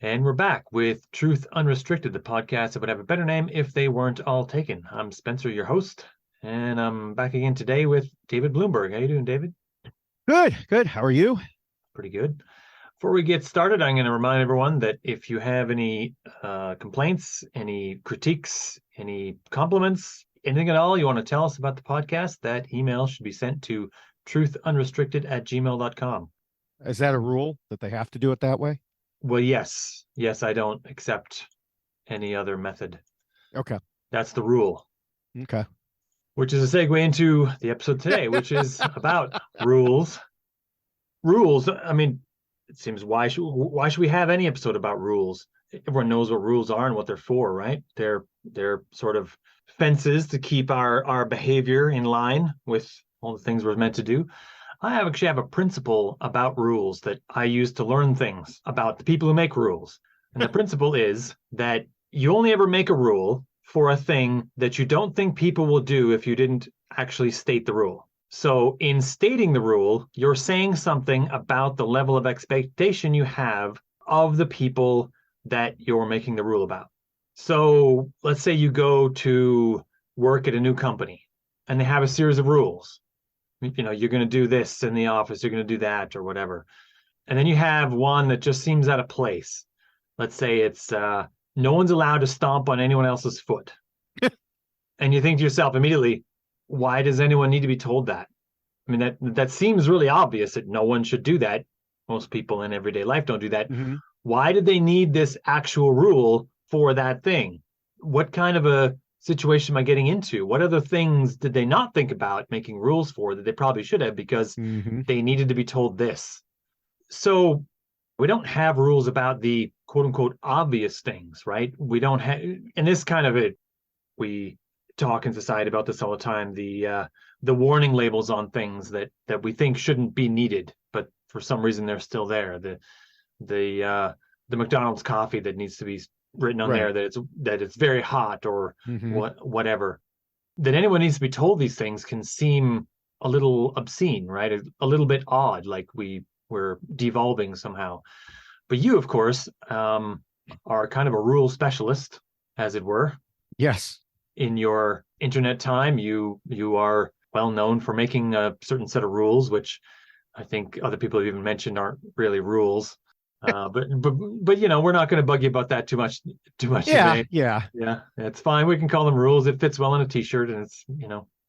And we're back with Truth Unrestricted, the podcast that would have a better name if they weren't all taken. I'm Spencer, your host, and I'm back again today with David Bloomberg. How you doing, David? Good. How are you? Pretty good. Before we get started, I'm going to remind everyone that if you have any complaints, any critiques, any compliments, anything at all you want to tell us about the podcast, that email should be sent to truthunrestricted@gmail.com. Is that a rule that they have to do it that way? Well, yes. Yes, I don't accept any other method. Okay. That's the rule. Okay. Which is a segue into the episode today, which is about rules. Rules. I mean, it seems why should we have any episode about rules? Everyone knows what rules are and what they're for, right? They're sort of fences to keep our behavior in line with all the things we're meant to do. I actually have a principle about rules that I use to learn things about the people who make rules. And the principle is that you only ever make a rule for a thing that you don't think people will do if you didn't actually state the rule. So in stating the rule, you're saying something about the level of expectation you have of the people that you're making the rule about. So let's say you go to work at a new company and they have a series of rules. You're going to do this in the office, you're going to do that or whatever. And then you have one that just seems out of place. Let's say it's no one's allowed to stomp on anyone else's foot. And you think to yourself immediately, why does anyone need to be told that? I mean, that seems really obvious that no one should do that. Most people in everyday life don't do that. Mm-hmm. Why did they need this actual rule for that thing? What kind of a situation am I getting into? What other things did they not think about making rules for that they probably should have because they needed to be told this? So we don't have rules about the quote unquote obvious things, right? We don't have, and this kind of it, we talk in society about this all the time, the warning labels on things that we think shouldn't be needed, but for some reason they're still there. The McDonald's coffee that needs to be written on there that it's very hot or whatever. That anyone needs to be told these things can seem a little obscene, right? A little bit odd, like we're devolving somehow. But you, of course, are kind of a rule specialist, as it were. Yes. In your internet time, you are well known for making a certain set of rules, which I think other people have even mentioned aren't really rules. But we're not going to bug you about that too much today. Yeah. It's fine. We can call them rules. It fits well on a t-shirt, and it's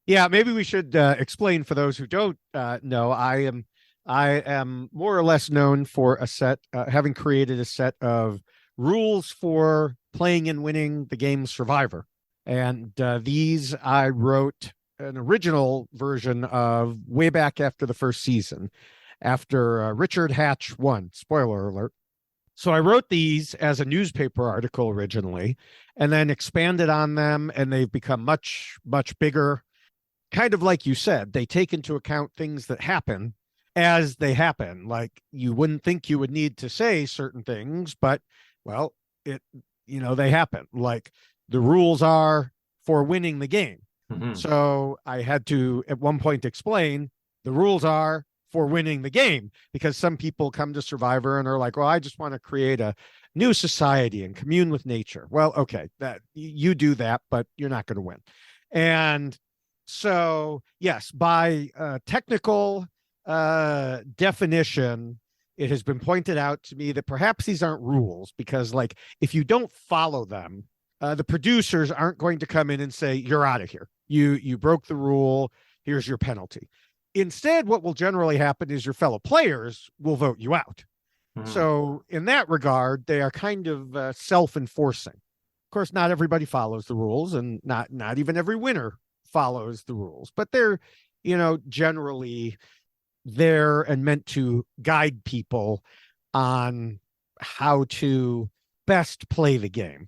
Yeah, maybe we should explain for those who don't know. I am more or less known for having created a set of rules for playing and winning the game Survivor. And these I wrote an original version of way back after the first season, after Richard Hatch won. Spoiler alert. So I wrote these as a newspaper article originally, and then expanded on them, and they've become much, much bigger. Kind of like you said, they take into account things that happen as they happen. Like you wouldn't think you would need to say certain things, but well, they happen. Like the rules are for winning the game. Mm-hmm. So I had to at one point explain the rules are for winning the game, because some people come to Survivor and are like, well, I just want to create a new society and commune with nature. Well, okay, that you do that, but you're not going to win. And so, yes, by technical definition, it has been pointed out to me that perhaps these aren't rules, because like if you don't follow them, the producers aren't going to come in and say, you're out of here. You broke the rule. Here's your penalty. Instead, what will generally happen is your fellow players will vote you out. So in that regard, they are kind of self-enforcing. Of course, not everybody follows the rules, and not even every winner follows the rules, but they're, generally there and meant to guide people on how to best play the game.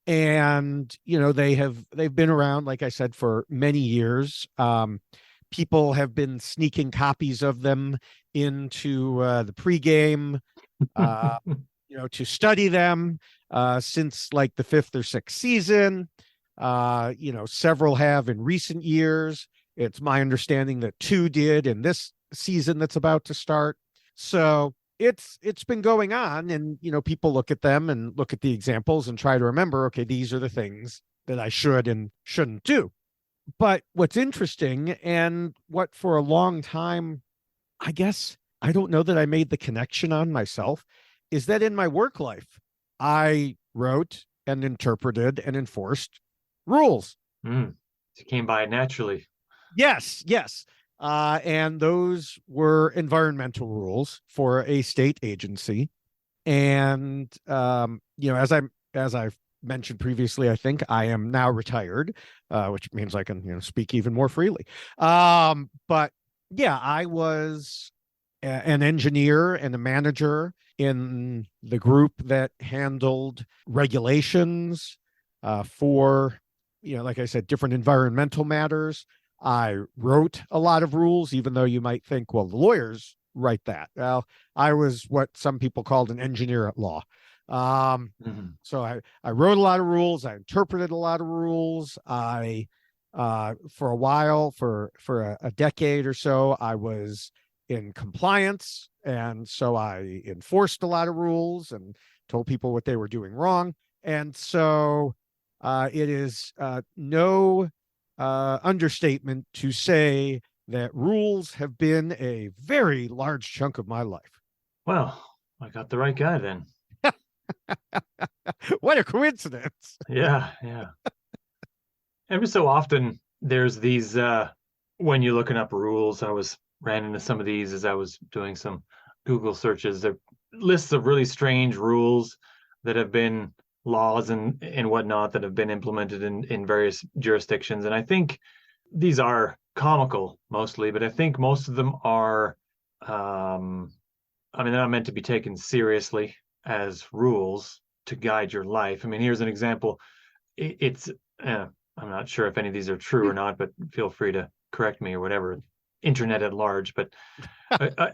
And, they've been around, like I said, for many years. People have been sneaking copies of them into the pregame, to study them since like the 5th or 6th season. Several have in recent years. It's my understanding that 2 did in this season that's about to start. So it's been going on, and people look at them and look at the examples and try to remember, okay, these are the things that I should and shouldn't do. But what's interesting, and what for a long time, I guess I don't know that I made the connection on myself, is that in my work life, I wrote and interpreted and enforced rules. It came by naturally. Yes, yes. And those were environmental rules for a state agency. And as I've mentioned previously, I think I am now retired, which means I can speak even more freely. But yeah, I was an engineer and a manager in the group that handled regulations for, like I said, different environmental matters. I wrote a lot of rules, even though you might think, well, the lawyers write that. Well, I was what some people called an engineer at law. So I wrote a lot of rules. I interpreted a lot of rules. I for a while, for a decade or so, I was in compliance, and so I enforced a lot of rules and told people what they were doing wrong. And so it is no understatement to say that rules have been a very large chunk of my life. Well, I got the right guy then. What a coincidence. Yeah. Every so often there's these when you're looking up rules, ran into some of these as I was doing some Google searches. There are lists of really strange rules that have been laws and whatnot that have been implemented in various jurisdictions. And I think these are comical mostly, but I think most of them are, they're not meant to be taken seriously as rules to guide your life. I mean, here's an example. I'm not sure if any of these are true or not, but feel free to correct me or whatever, internet at large. But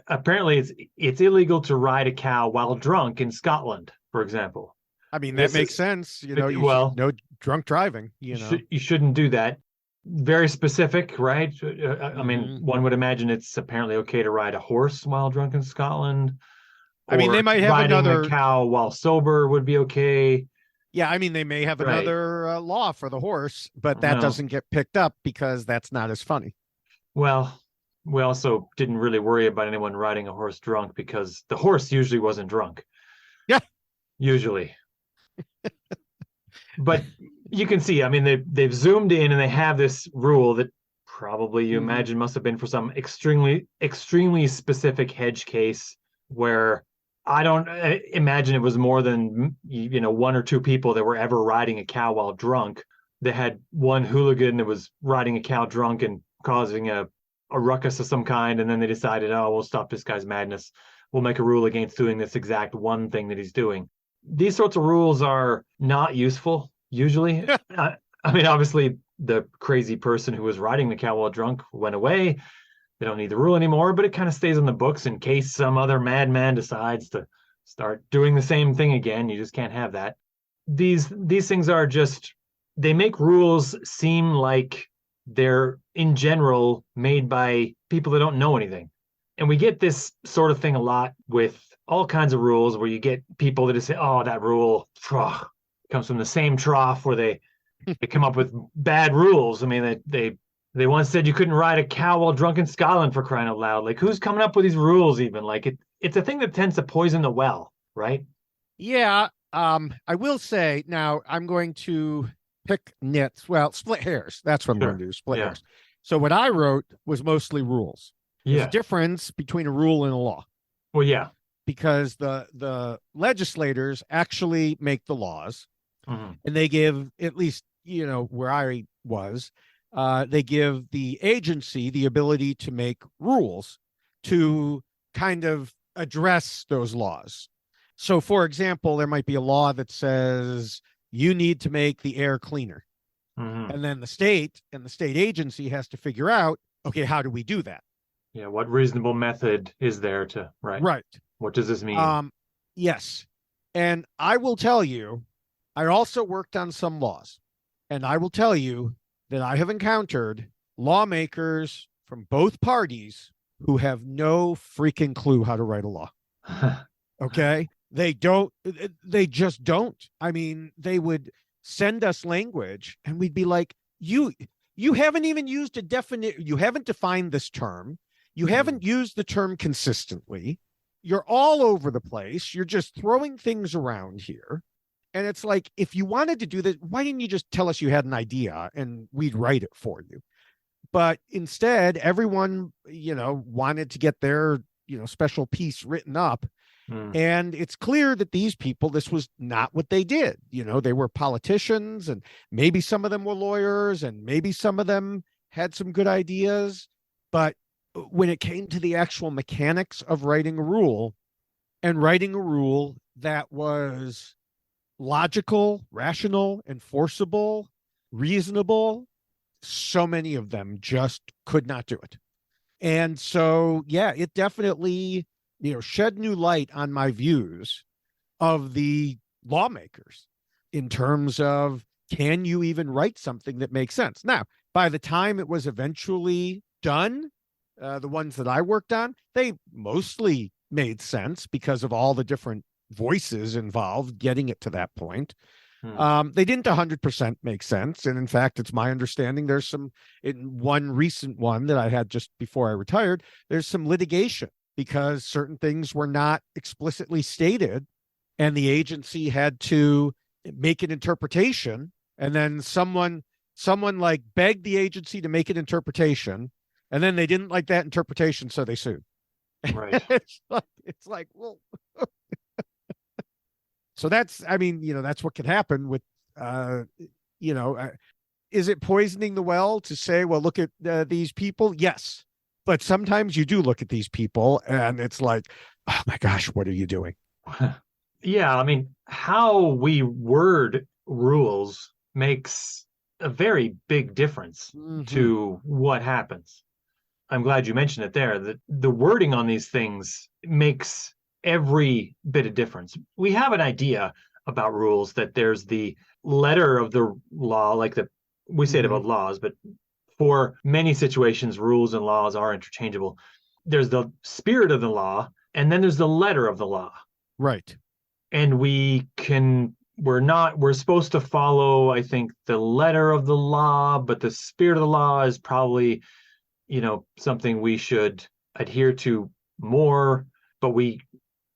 apparently it's illegal to ride a cow while drunk in Scotland, for example. I mean, that makes sense. No drunk driving, You shouldn't do that. Very specific, right? I mean, one would imagine it's apparently okay to ride a horse while drunk in Scotland. I mean, they might have riding another a cow while sober would be okay. Yeah, I mean, they may have another law for the horse, but that doesn't get picked up because that's not as funny. Well, we also didn't really worry about anyone riding a horse drunk because the horse usually wasn't drunk. Yeah. Usually. But you can see, I mean, they've zoomed in and they have this rule that probably you imagine must have been for some extremely, extremely specific hedge case where I don't imagine it was more than, one or two people that were ever riding a cow while drunk. They had one hooligan that was riding a cow drunk and causing a ruckus of some kind. And then they decided, oh, we'll stop this guy's madness. We'll make a rule against doing this exact one thing that he's doing. These sorts of rules are not useful, usually. I mean, obviously, the crazy person who was riding the cow while drunk went away. They don't need the rule anymore, but it kind of stays on the books in case some other madman decides to start doing the same thing again. You just can't have that. These things are just, they make rules seem like they're, in general, made by people that don't know anything. And we get this sort of thing a lot with all kinds of rules where you get people that just say, oh, that rule comes from the same trough where they come up with bad rules. I mean, they once said you couldn't ride a cow while drunk in Scotland, for crying out loud. Like, who's coming up with these rules even? Like, it's a thing that tends to poison the well, right? Yeah. I will say, now I'm going to pick nits. Well, split hairs. That's what I'm going to do, split hairs. So what I wrote was mostly rules. There's a difference between a rule and a law. Well, yeah. Because the legislators actually make the laws, and they give, at least, where I was, they give the agency the ability to make rules to kind of address those laws. So, for example, there might be a law that says you need to make the air cleaner. And then the state agency has to figure out, okay, how do we do that? Yeah, what reasonable method is there to, right. What does this mean? Yes. And I will tell you, I also worked on some laws, and I will tell you that I have encountered lawmakers from both parties who have no freaking clue how to write a law. Okay. They just don't. I mean, they would send us language and we'd be like, you haven't even used a definite, you haven't defined this term. You haven't used the term consistently. You're all over the place. You're just throwing things around here. And it's like, if you wanted to do this, why didn't you just tell us you had an idea and we'd write it for you? But instead, everyone, wanted to get their, special piece written up. And it's clear that these people, this was not what they did. They were politicians, and maybe some of them were lawyers, and maybe some of them had some good ideas. But when it came to the actual mechanics of writing a rule, and writing a rule that was logical, rational, enforceable, reasonable, so many of them just could not do it. And so, yeah, it definitely, shed new light on my views of the lawmakers in terms of, can you even write something that makes sense? Now, by the time it was eventually done, the ones that I worked on, they mostly made sense because of all the different voices involved getting it to that point. They didn't 100% make sense. And in fact, it's my understanding there's in one recent one that I had just before I retired, there's some litigation because certain things were not explicitly stated and the agency had to make an interpretation. And then someone like begged the agency to make an interpretation, and then they didn't like that interpretation, so they sued. Right. it's like, well, so that's what can happen with, is it poisoning the well to say, well, look at these people? Yes. But sometimes you do look at these people and it's like, oh my gosh, what are you doing? Yeah. I mean, how we word rules makes a very big difference to what happens. I'm glad you mentioned it there, that the wording on these things makes every bit of difference. We have an idea about rules that there's the letter of the law, like we say it about laws, but for many situations, rules and laws are interchangeable. There's the spirit of the law, and then there's the letter of the law. Right. And we're supposed to follow, I think, the letter of the law, but the spirit of the law is probably, something we should adhere to more. But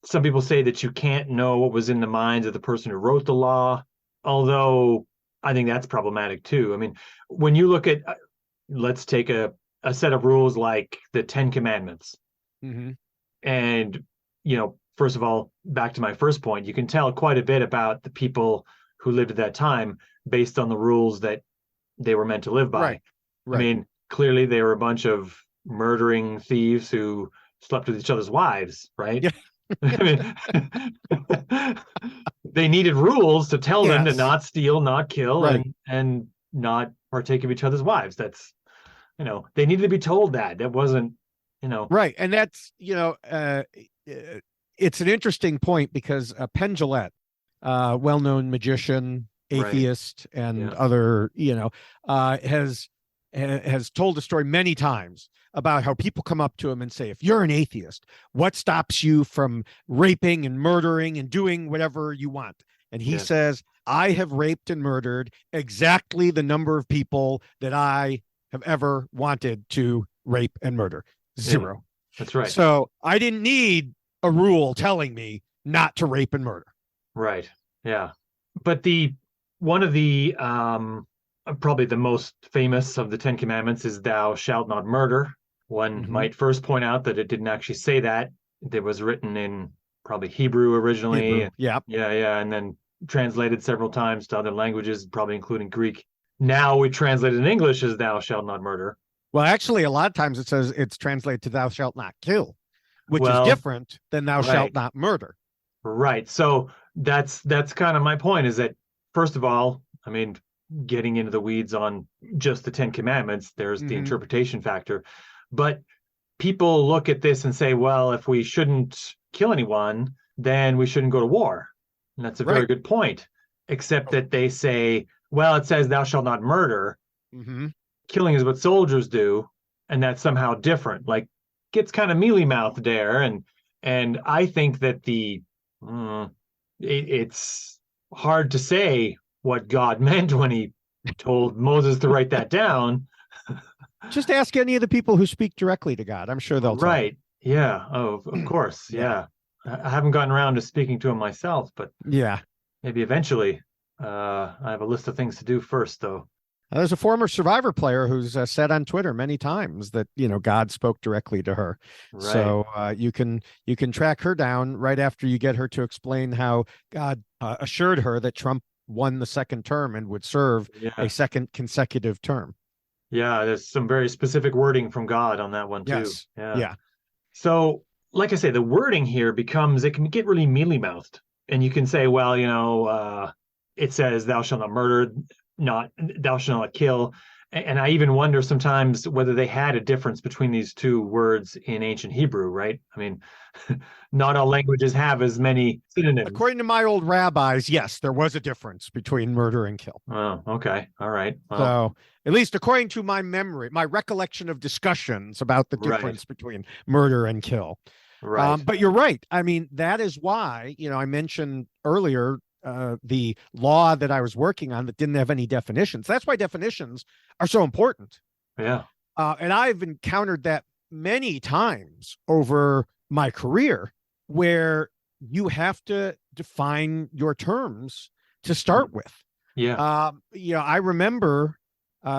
some people say that you can't know what was in the minds of the person who wrote the law, although I think that's problematic too. I mean, when you look at, let's take a set of rules like the 10 Commandments. And, first of all, back to my first point, you can tell quite a bit about the people who lived at that time based on the rules that they were meant to live by. Right. I mean, clearly they were a bunch of murdering thieves who slept with each other's wives, right? Yeah. I mean, they needed rules to tell them to not steal, not kill, and not partake of each other's wives. That's, they needed to be told that. That wasn't, Right. And that's, it's an interesting point because Penn Jillette, well-known magician, atheist, and other, has told a story many times about how people come up to him and say, if you're an atheist, what stops you from raping and murdering and doing whatever you want? And he says, I have raped and murdered exactly the number of people that I have ever wanted to rape and murder. 0. Yeah, that's right. So I didn't need a rule telling me not to rape and murder. Right. Yeah. But one of the probably the most famous of the 10 Commandments is thou shalt not murder. One might first point out that it didn't actually say that. It was written in probably Hebrew originally. Yeah. And then translated several times to other languages, probably including Greek. Now we translate it in English as thou shalt not murder. Well, actually, a lot of times it says it's translated to thou shalt not kill, which is different than thou shalt not murder. Right. So that's kind of my point, is that, first of all, I mean, getting into the weeds on just the 10 Commandments, there's the interpretation factor. But people look at this and say, well, if we shouldn't kill anyone, then we shouldn't go to war. And that's a very good point, except that they say, well, it says thou shalt not murder. Killing is what soldiers do, and that's somehow different. Like, gets kind of mealy-mouthed there. And I think that the Mm, it's hard to say what God meant when he told Moses to write that down. Just ask any of the people who speak directly to God. I'm sure they'll tell you. Right. Yeah. Oh, of course. Yeah. Yeah. I haven't gotten around to speaking to him myself, but Yeah. maybe eventually. I have a list of things to do first, though. There's a former Survivor player who's said on Twitter many times that God spoke directly to her. Right. So you can track her down right after you get her to explain how God assured her that Trump won the second term and would serve a second consecutive term. Yeah, there's some very specific wording from God on that one too. Yes. Yeah. So, like I say, the wording here it can get really mealy mouthed, and you can say, well, it says, "Thou shalt not murder," not "Thou shalt not kill," and I even wonder sometimes whether they had a difference between these two words in ancient Hebrew, right? I mean, not all languages have as many synonyms. According to my old rabbis, yes, there was a difference between murder and kill. Oh, okay. All right. Well, so, at least according to my memory, my recollection of discussions about the difference between murder and kill. Right. But you're right. I mean, that is why, I mentioned earlier the law that I was working on that didn't have any definitions. That's why definitions are so important. Yeah. And I've encountered that many times over my career where you have to define your terms to start with. Yeah. I remember,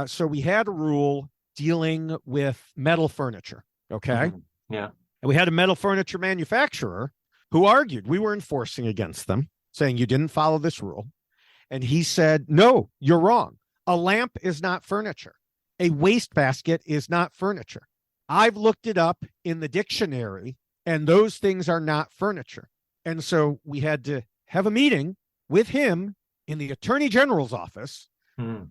so we had a rule dealing with metal furniture. Okay. Yeah. And we had a metal furniture manufacturer who argued we were enforcing against them, saying you didn't follow this rule. And he said, no, you're wrong. A lamp is not furniture. A wastebasket is not furniture. I've looked it up in the dictionary, and those things are not furniture. And so we had to have a meeting with him in the Attorney General's office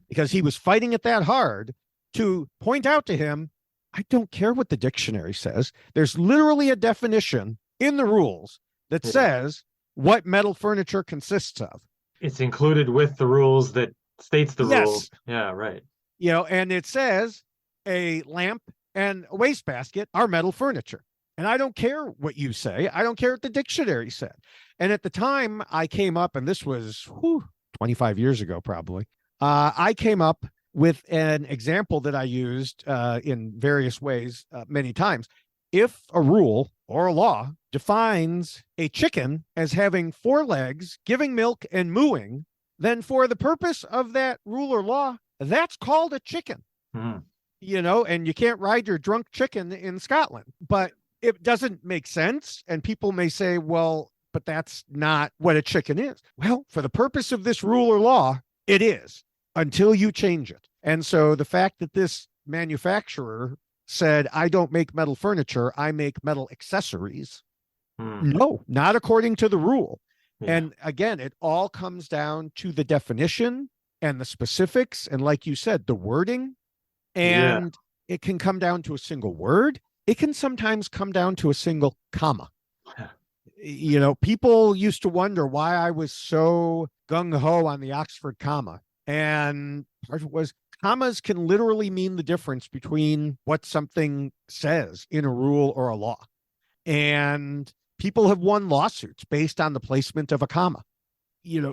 because he was fighting it that hard to point out to him, I don't care what the dictionary says. There's literally a definition in the rules that says what metal furniture consists of. It's included with the rules that states the rules. Yeah, right. And it says a lamp and a wastebasket are metal furniture. And I don't care what you say. I don't care what the dictionary said. And at the time I came up, and this was 25 years ago, probably, I came up with an example that I used in various ways many times. If a rule or a law defines a chicken as having 4 legs, giving milk and mooing, then for the purpose of that rule or law, that's called a chicken. And you can't ride your drunk chicken in Scotland, but it doesn't make sense. And people may say, well, but that's not what a chicken is. Well, for the purpose of this rule or law, it is until you change it. And so the fact that this manufacturer said, I don't make metal furniture, I make metal accessories. No, not according to the rule. Yeah. And again, it all comes down to the definition and the specifics. And like you said, the wording, and it can come down to a single word. It can sometimes come down to a single comma. People used to wonder why I was so gung-ho on the Oxford comma. And part of it was commas can literally mean the difference between what something says in a rule or a law. And people have won lawsuits based on the placement of a comma.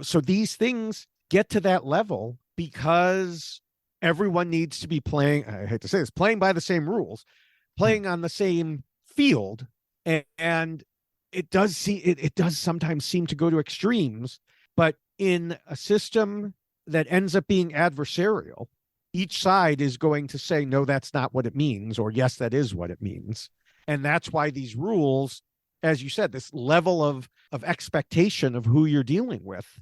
So these things get to that level because everyone needs to be playing, I hate to say this, playing by the same rules, playing on the same field. And it does sometimes seem to go to extremes, but in a system that ends up being adversarial, each side is going to say, no, that's not what it means, or yes, that is what it means. And that's why these rules, as you said, this level of expectation of who you're dealing with,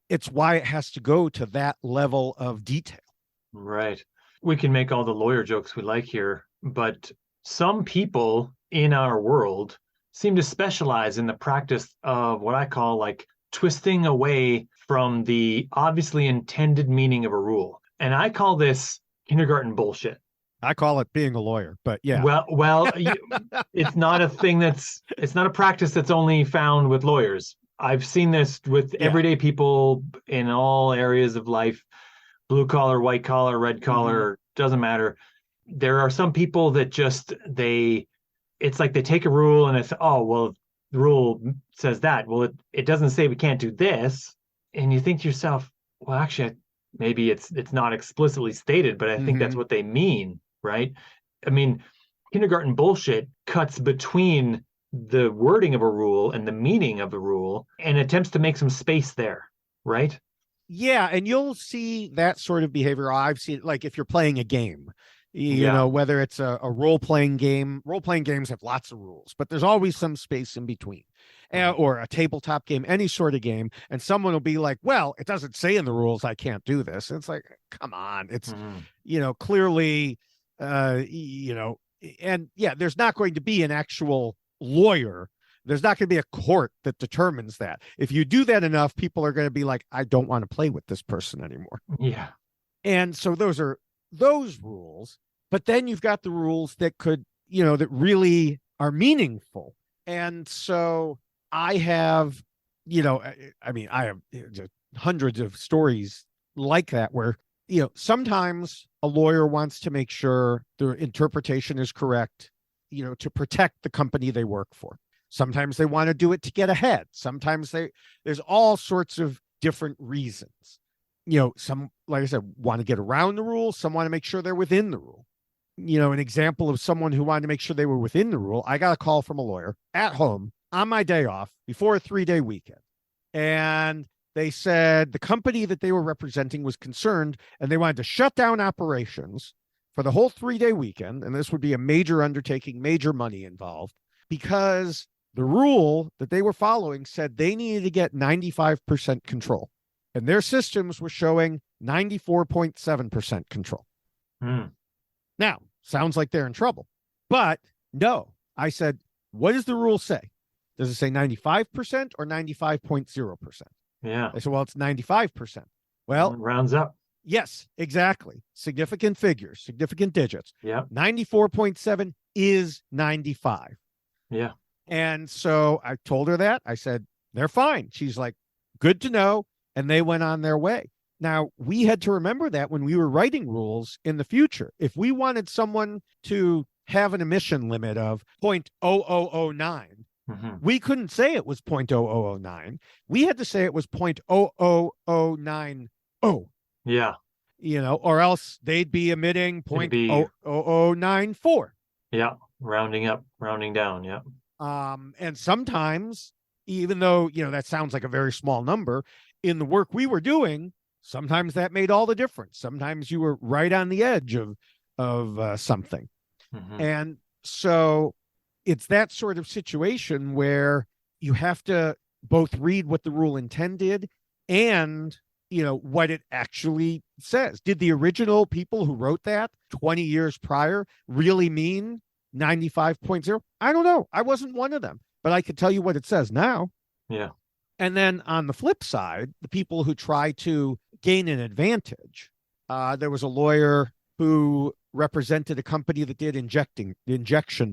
it's why it has to go to that level of detail. Right. We can make all the lawyer jokes we like here, but some people in our world seem to specialize in the practice of what I call like twisting away from the obviously intended meaning of a rule. And I call this kindergarten bullshit. I call it being a lawyer, but yeah. Well, it's not a practice that's only found with lawyers. I've seen this with everyday people in all areas of life, blue collar, white collar, red collar, doesn't matter. There are some people that it's like they take a rule and it's, oh, well, the rule says that. Well, it doesn't say we can't do this. And you think to yourself, well, actually, maybe it's not explicitly stated, but I think that's Mm-hmm. what they mean, right? I mean, kindergarten bullshit cuts between the wording of a rule and the meaning of the rule and attempts to make some space there, right? Yeah, and you'll see that sort of behavior. I've seen, like, if you're playing a game, you Yeah. know, whether it's a role-playing game. Role-playing games have lots of rules, but there's always some space in between. Mhm. Or a tabletop game, any sort of game, and someone will be like, well, it doesn't say in the rules I can't do this. And it's like, come on, it's, Mhm. clearly, and yeah, there's not going to be an actual lawyer. There's not going to be a court that determines that. If you do that enough, people are going to be like, I don't want to play with this person anymore. Yeah. And so those are those rules. But then you've got the rules that could, that really are meaningful. And so I have, I have just hundreds of stories like that where, sometimes a lawyer wants to make sure the interpretation is correct, to protect the company they work for. Sometimes they want to do it to get ahead. Sometimes there's all sorts of different reasons. Some, like I said, want to get around the rule. Some want to make sure they're within the rule. An example of someone who wanted to make sure they were within the rule. I got a call from a lawyer at home on my day off before a 3-day weekend. And they said the company that they were representing was concerned and they wanted to shut down operations for the whole 3-day weekend. And this would be a major undertaking, major money involved, because the rule that they were following said they needed to get 95% control. And their systems were showing 94.7% control. Mm. Now, sounds like they're in trouble. But no, I said, what does the rule say? Does it say 95% or 95.0%? Yeah. They said, well, it's 95%. Well, It rounds up. yes, exactly. Significant figures, significant digits. Yeah. 94.7 is 95. Yeah. And so I told her that. I said, they're fine. She's like, good to know. And they went on their way. Now, we had to remember that when we were writing rules in the future. If we wanted someone to have an emission limit of 0.0009, Mm-hmm. we couldn't say it was 0.0009. We had to say it was 0.00090. Yeah. Or else they'd be emitting It'd be 0.0094. yeah, rounding up, rounding down. Yeah. And sometimes, even though, that sounds like a very small number, in the work we were doing, sometimes that made all the difference. Sometimes you were right on the edge of something. Mm-hmm. And so it's that sort of situation where you have to both read what the rule intended and, what it actually says. Did the original people who wrote that 20 years prior really mean 95.0? I don't know. I wasn't one of them, but I could tell you what it says now. Yeah. And then on the flip side, the people who try to gain an advantage, there was a lawyer who represented a company that did injection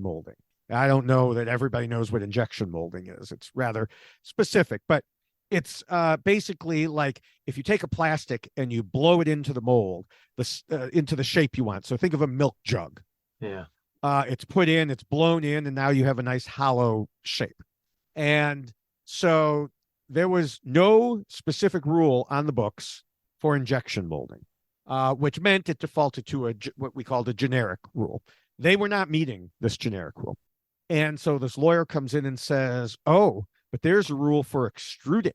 molding. I don't know that everybody knows what injection molding is. It's rather specific, but it's basically like if you take a plastic and you blow it into the mold, into the shape you want. So think of a milk jug. Yeah. It's put in, it's blown in, and now you have a nice hollow shape. And so there was no specific rule on the books for injection molding, which meant it defaulted to what we called a generic rule. They were not meeting this generic rule. And so this lawyer comes in and says, oh, but there's a rule for extruding.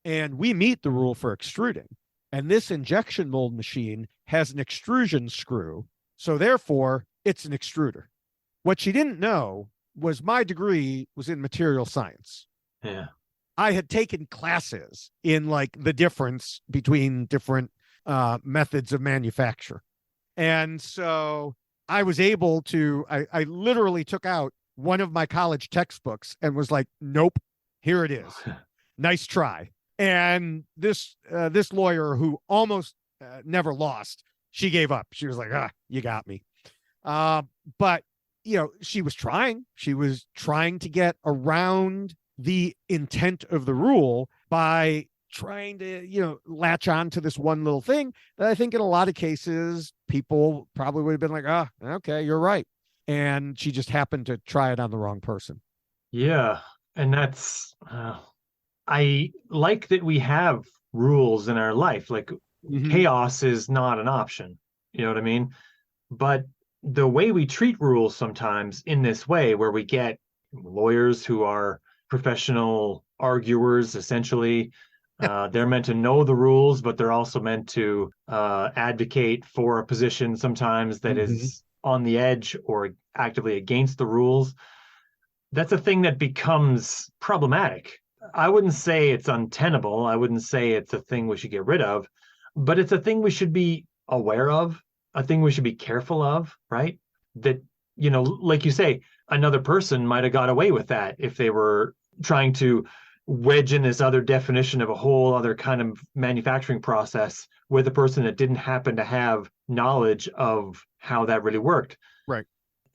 And we meet the rule for extruding. And this injection mold machine has an extrusion screw. So therefore, it's an extruder. What she didn't know was my degree was in material science. Yeah. I had taken classes in like the difference between different methods of manufacture. And so I was able to, I literally took out one of my college textbooks and was like, nope, here it is. Nice try. And this lawyer who almost never lost, she gave up. She was like, you got me. But, she was trying. She was trying to get around the intent of the rule by trying to, latch on to this one little thing that I think in a lot of cases, people probably would have been like, okay, you're right. And she just happened to try it on the wrong person. Yeah. And that's, I like that we have rules in our life. Like Mhm. chaos is not an option. You know what I mean? But the way we treat rules sometimes in this way, where we get lawyers who are professional arguers, essentially, they're meant to know the rules, but they're also meant to advocate for a position sometimes that Mhm. is on the edge or actively against the rules. That's a thing that becomes problematic. I wouldn't say it's untenable. I wouldn't say it's a thing we should get rid of, but it's a thing we should be aware of, a thing we should be careful of, right? That, like you say, another person might have got away with that if they were trying to wedge in this other definition of a whole other kind of manufacturing process with a person that didn't happen to have knowledge of how that really worked. Right.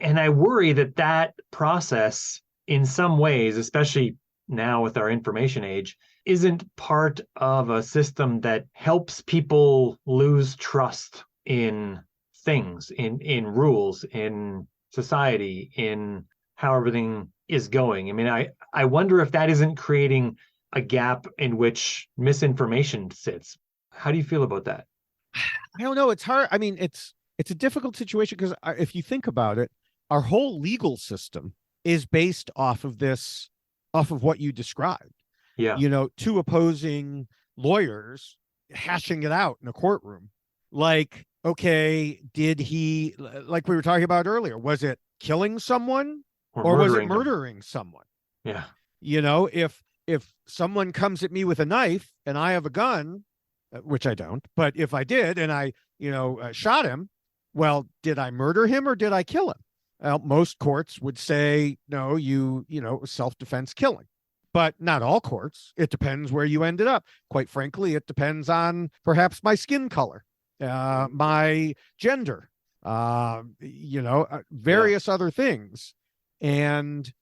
And I worry that that process, in some ways, especially now with our information age, isn't part of a system that helps people lose trust in things, in rules, in society, in how everything is going. I mean, I wonder if that isn't creating a gap in which misinformation sits. How do you feel about that? I don't know. It's hard. I mean, it's a difficult situation because if you think about it, our whole legal system is based off of what you described. Yeah. You know, two opposing lawyers hashing it out in a courtroom. Like, okay, did he, like we were talking about earlier, was it killing someone Or or was it murdering them. murdering someone? Yeah. You know, if someone comes at me with a knife and I have a gun, which I don't, but if I did and I, shot him, well, did I murder him or did I kill him? Well, most courts would say, no, self-defense killing. But not all courts. It depends where you ended up. Quite frankly, it depends on perhaps my skin color, my gender, Yeah. various other things. And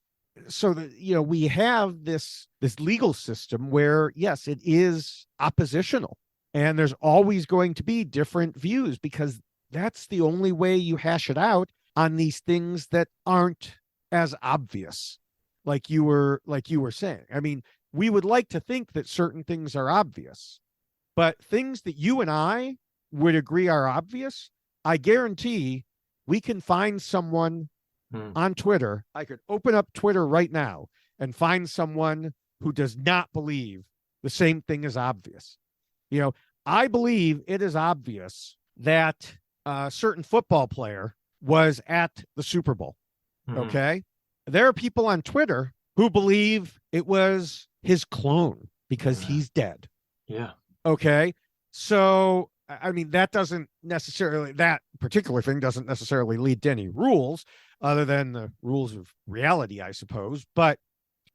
so that we have this legal system where yes, it is oppositional, and there's always going to be different views because that's the only way you hash it out on these things that aren't as obvious, like you were saying. I mean, we would like to think that certain things are obvious, but things that you and I would agree are obvious, I guarantee we can find someone Hmm. on Twitter. I could open up Twitter right now and find someone who does not believe the same thing is obvious. I believe it is obvious that a certain football player was at the Super Bowl. Mhm. Okay. There are people on Twitter who believe it was his clone because Yeah. he's dead. Yeah. Okay. So, I mean, that particular thing doesn't necessarily lead to any rules other than the rules of reality, I suppose. But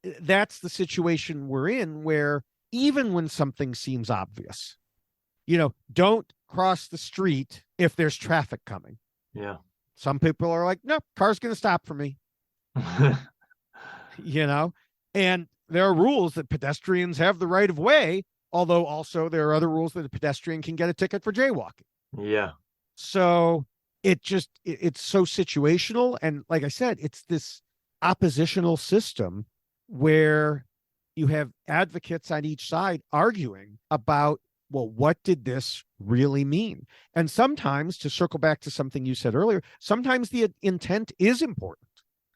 that's the situation we're in where even when something seems obvious, don't cross the street if there's traffic coming. Yeah. Some people are like, no, car's going to stop for me, you know, and there are rules that pedestrians have the right of way, although also there are other rules that a pedestrian can get a ticket for jaywalking. Yeah. So it's so situational. And like I said, it's this oppositional system where you have advocates on each side arguing about, well, what did this really mean? And sometimes, to circle back to something you said earlier, sometimes the intent is important.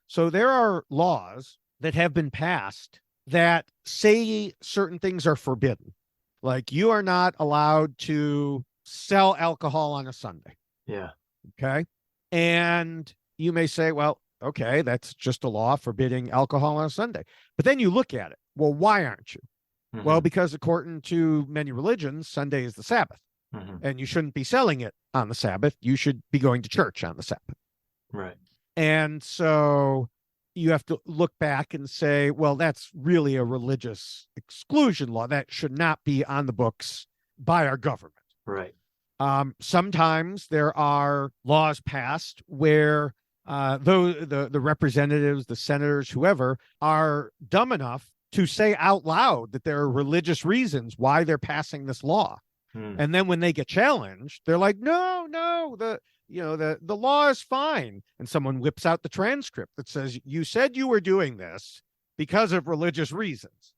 So there are laws that have been passed that say certain things are forbidden. Like you are not allowed to sell alcohol on a Sunday. Yeah. Okay. And you may say, well, okay, that's just a law forbidding alcohol on a Sunday. But then you look at it. Well, why aren't you? Well, Mhm. because according to many religions, Sunday is the Sabbath, Mhm. and you shouldn't be selling it on the Sabbath. You should be going to church on the Sabbath. Right. And so you have to look back and say, well, that's really a religious exclusion law that should not be on the books by our government. Right. Sometimes there are laws passed where the representatives, the senators, whoever, are dumb enough to say out loud that there are religious reasons why they're passing this law. Hmm. And then when they get challenged, they're like, no, the law is fine. And someone whips out the transcript that says, you said you were doing this, because of religious reasons.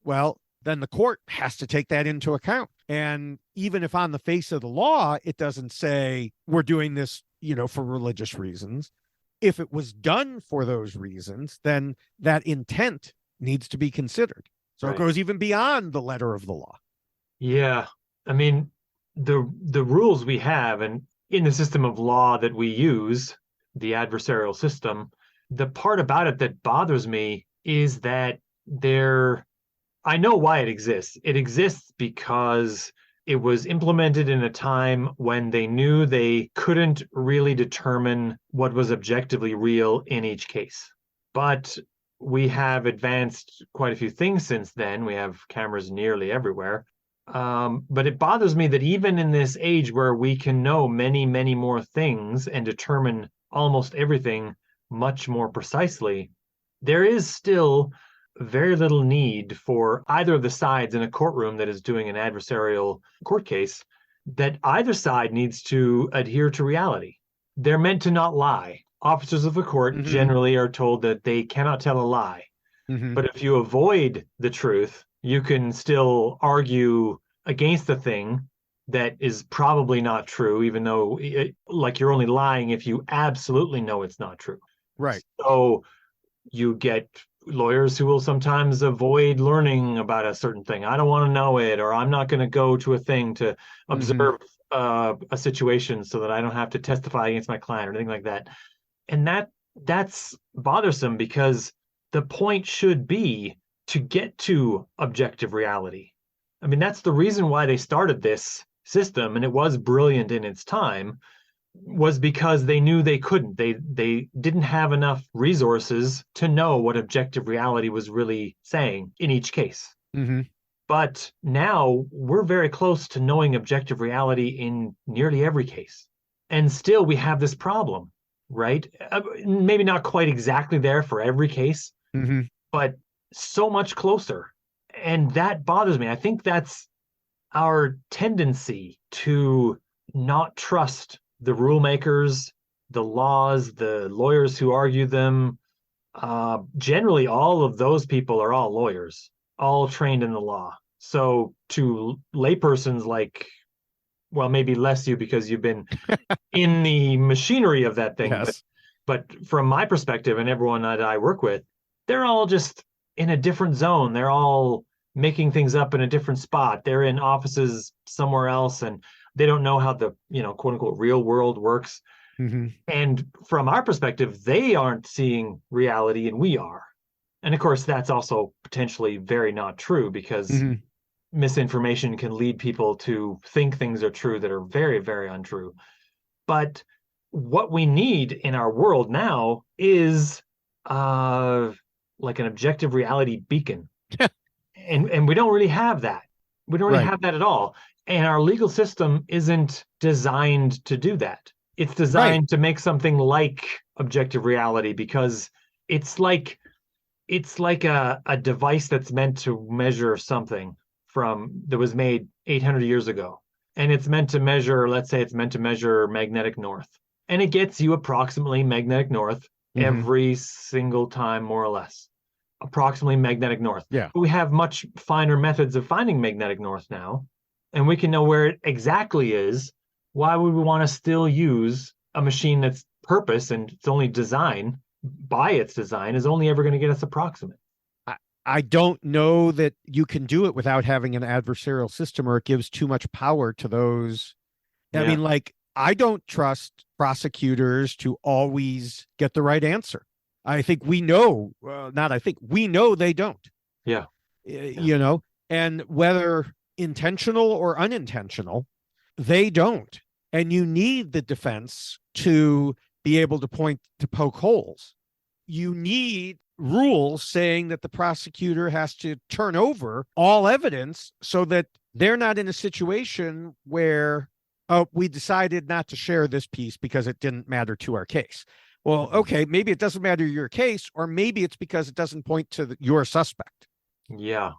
Well, then the court has to take that into account. And even if on the face of the law, it doesn't say we're doing this, for religious reasons, if it was done for those reasons, then that intent needs to be considered. So Right. It goes even beyond the letter of the law. Yeah. I mean, the rules we have and in the system of law that we use, the adversarial system, the part about it that bothers me is that I know why it exists. It exists because it was implemented in a time when they knew they couldn't really determine what was objectively real in each case. But we have advanced quite a few things since then. We have cameras nearly everywhere. But it bothers me that even in this age where we can know many, many more things and determine almost everything much more precisely, there is still very little need for either of the sides in a courtroom that is doing an adversarial court case, that either side needs to adhere to reality. They're meant to not lie. Officers of the court generally are told that they cannot tell a lie. But if you avoid the truth, you can still argue against the thing that is probably not true, even though you're only lying if you absolutely know it's not true. Right. So you get lawyers who will sometimes avoid learning about a certain thing. I don't want to know it, or I'm not going to go to a thing to observe a situation so that I don't have to testify against my client or anything like that. And that's bothersome, because the point should be to get to objective reality. I mean, that's the reason why they started this system, and it was brilliant in its time, was because they knew they couldn't. They didn't have enough resources to know what objective reality was really saying in each case. But now we're very close to knowing objective reality in nearly every case. And still we have this problem, right? Maybe not quite exactly there for every case, but so much closer. And that bothers me. I think that's our tendency to not trust the rule makers, the laws, the lawyers who argue them. Generally, all of those people are all lawyers, all trained in the law. So to laypersons maybe less you because you've been in the machinery of that thing. Yes. But from my perspective and everyone that I work with, they're all just in a different zone. They're all making things up in a different spot. They're in offices somewhere else, and they don't know how the, quote unquote, real world works. And from our perspective, they aren't seeing reality and we are. And of course, that's also potentially very not true, because misinformation can lead people to think things are true that are very, very untrue. But what we need in our world now is like an objective reality beacon. And we don't really have that. We don't really have that at all. And our legal system isn't designed to do that. It's designed to make something like objective reality, because it's like a device that's meant to measure something that was made 800 years ago. And it's meant to measure, let's say it's meant to measure magnetic north. And it gets you approximately magnetic north every single time, more or less. Approximately magnetic north. Yeah. But we have much finer methods of finding magnetic north now, and we can know where it exactly is. Why would we want to still use a machine that's purpose and its only design, by its design, is only ever going to get us approximate? I don't know that you can do it without having an adversarial system, or it gives too much power to those. I mean, I don't trust prosecutors to always get the right answer. I think we know, we know they don't. Yeah. And whether intentional or unintentional, they don't. And you need the defense to be able to poke holes. You need rules saying that the prosecutor has to turn over all evidence so that they're not in a situation where, we decided not to share this piece because it didn't matter to our case. Well, okay, maybe it doesn't matter your case, or maybe it's because it doesn't point to your suspect. Yeah.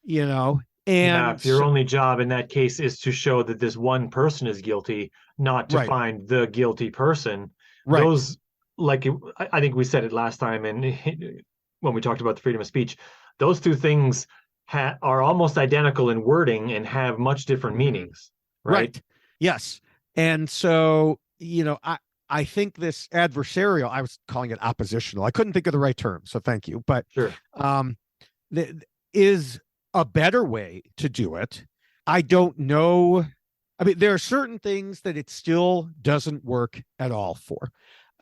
And if your only job in that case is to show that this one person is guilty, not to find the guilty person, those, I think we said it last time, and when we talked about the freedom of speech, those two things are almost identical in wording and have much different meanings, right? Yes. And so, I think this adversarial, I was calling it oppositional. I couldn't think of the right term, so thank you. But sure. Is a better way to do it. I don't know. I mean, there are certain things that it still doesn't work at all for.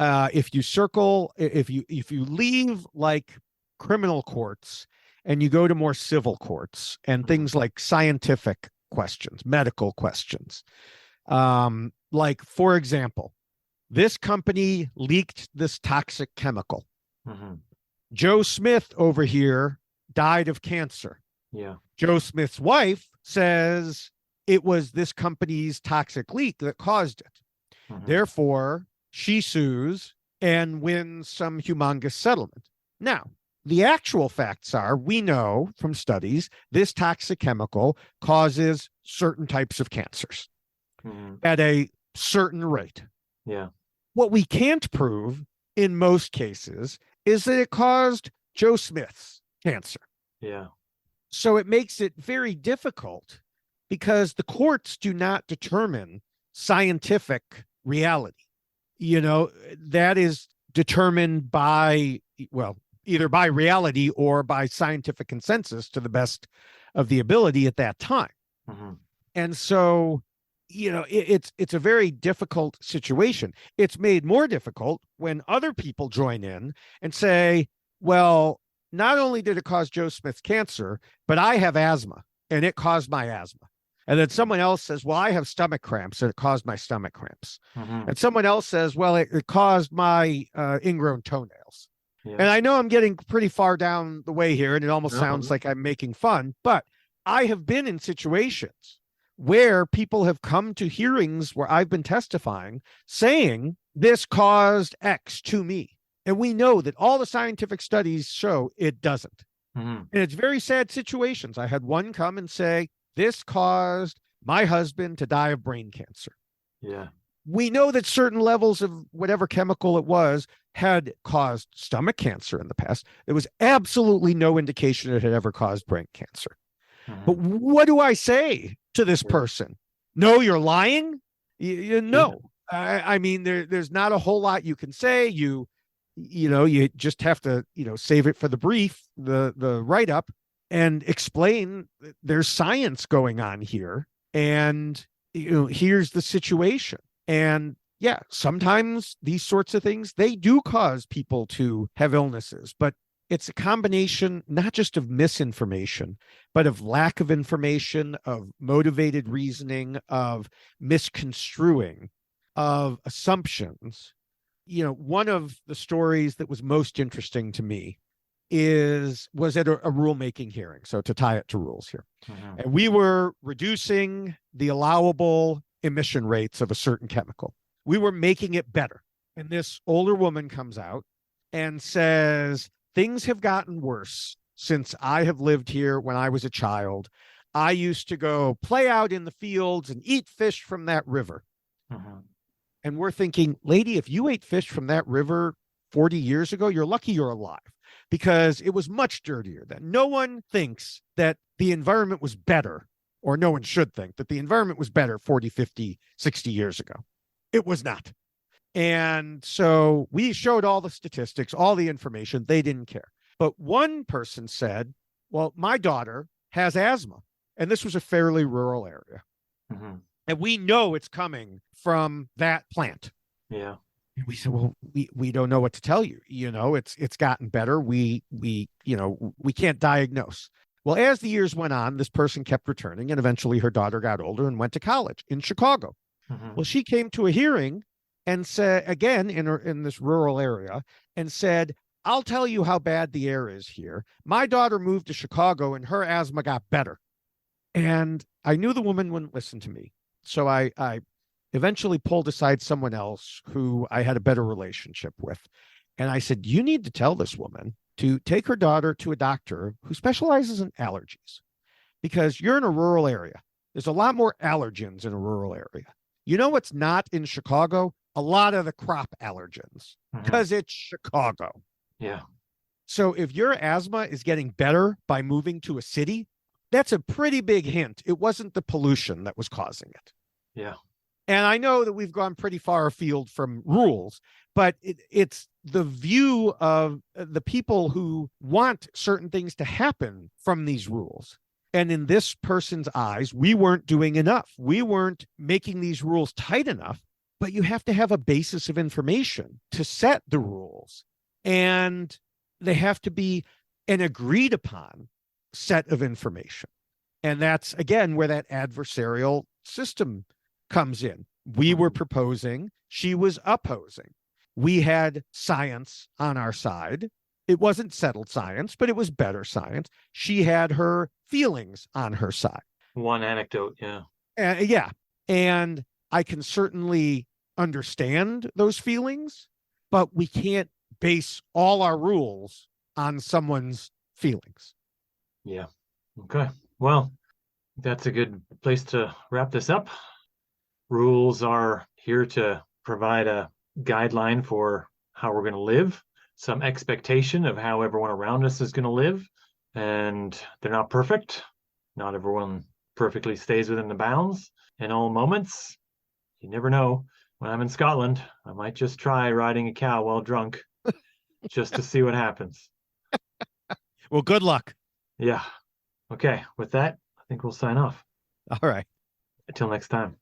If you leave like criminal courts and you go to more civil courts and things like scientific questions, medical questions, like, for example, this company leaked this toxic chemical. Joe Smith over here died of cancer. Yeah. Joe Smith's wife says it was this company's toxic leak that caused it. Therefore, she sues and wins some humongous settlement. Now, the actual facts are, we know from studies, this toxic chemical causes certain types of cancers at a certain rate. Yeah. What we can't prove in most cases is that it caused Joe Smith's cancer. Yeah. So it makes it very difficult because the courts do not determine scientific reality. That is determined by, well, either by reality or by scientific consensus to the best of the ability at that time. And so, it's a very difficult situation. It's made more difficult when other people join in and say, well, not only did it cause Joe Smith's cancer, but I have asthma and it caused my asthma. And then someone else says, well, I have stomach cramps and it caused my stomach cramps. And someone else says, well, it caused my ingrown toenails. Yeah. And I know I'm getting pretty far down the way here and it almost sounds like I'm making fun, but I have been in situations where people have come to hearings where I've been testifying saying this caused X to me. And we know that all the scientific studies show it doesn't. And it's very sad situations. I had one come and say, this caused my husband to die of brain cancer. Yeah. We know that certain levels of whatever chemical it was had caused stomach cancer in the past. There was absolutely no indication it had ever caused brain cancer. But what do I say to this person? No, you're lying? No. I mean, there's not a whole lot you can say. You just have to, save it for the brief, the write-up, and explain there's science going on here. And, here's the situation. And yeah, sometimes these sorts of things, they do cause people to have illnesses, but it's a combination, not just of misinformation, but of lack of information, of motivated reasoning, of misconstruing, of assumptions. One of the stories that was most interesting to me was at a rulemaking hearing. So to tie it to rules here. And we were reducing the allowable emission rates of a certain chemical. We were making it better. And this older woman comes out and says, things have gotten worse since I have lived here when I was a child. I used to go play out in the fields and eat fish from that river. And we're thinking, lady, if you ate fish from that river 40 years ago, you're lucky you're alive, because it was much dirtier then. No one thinks that the environment was better, or no one should think that the environment was better 40, 50, 60 years ago. It was not. And so we showed all the statistics, all the information. They didn't care. But one person said, well, my daughter has asthma. And this was a fairly rural area. And we know it's coming from that plant. Yeah. And we said, well, we don't know what to tell you. It's gotten better. We can't diagnose. Well, as the years went on, this person kept returning, and eventually her daughter got older and went to college in Chicago. Well, she came to a hearing and said, again, in this rural area, and said, I'll tell you how bad the air is here. My daughter moved to Chicago and her asthma got better. And I knew the woman wouldn't listen to me. So I eventually pulled aside someone else who I had a better relationship with. And I said, you need to tell this woman to take her daughter to a doctor who specializes in allergies, because you're in a rural area. There's a lot more allergens in a rural area. You know what's not in Chicago? A lot of the crop allergens, because it's Chicago. Yeah. So if your asthma is getting better by moving to a city, that's a pretty big hint. It wasn't the pollution that was causing it. Yeah. And I know that we've gone pretty far afield from rules, but it's the view of the people who want certain things to happen from these rules. And in this person's eyes, we weren't doing enough. We weren't making these rules tight enough, but you have to have a basis of information to set the rules. And they have to be an agreed upon set of information. And that's, again, where that adversarial system comes in. We were proposing, she was opposing. We had science on our side. It wasn't settled science, but it was better science. She had her feelings on her side. One anecdote, yeah. Yeah. And I can certainly understand those feelings, but we can't base all our rules on someone's feelings. Yeah. Okay. Well, that's a good place to wrap this up. Rules are here to provide a guideline for how we're going to live, some expectation of how everyone around us is going to live. And they're not perfect. Not everyone perfectly stays within the bounds in all moments. You never know. When I'm in Scotland, I might just try riding a cow while drunk just to see what happens. Well, good luck. Yeah. Okay. With that, I think we'll sign off. All right. Until next time.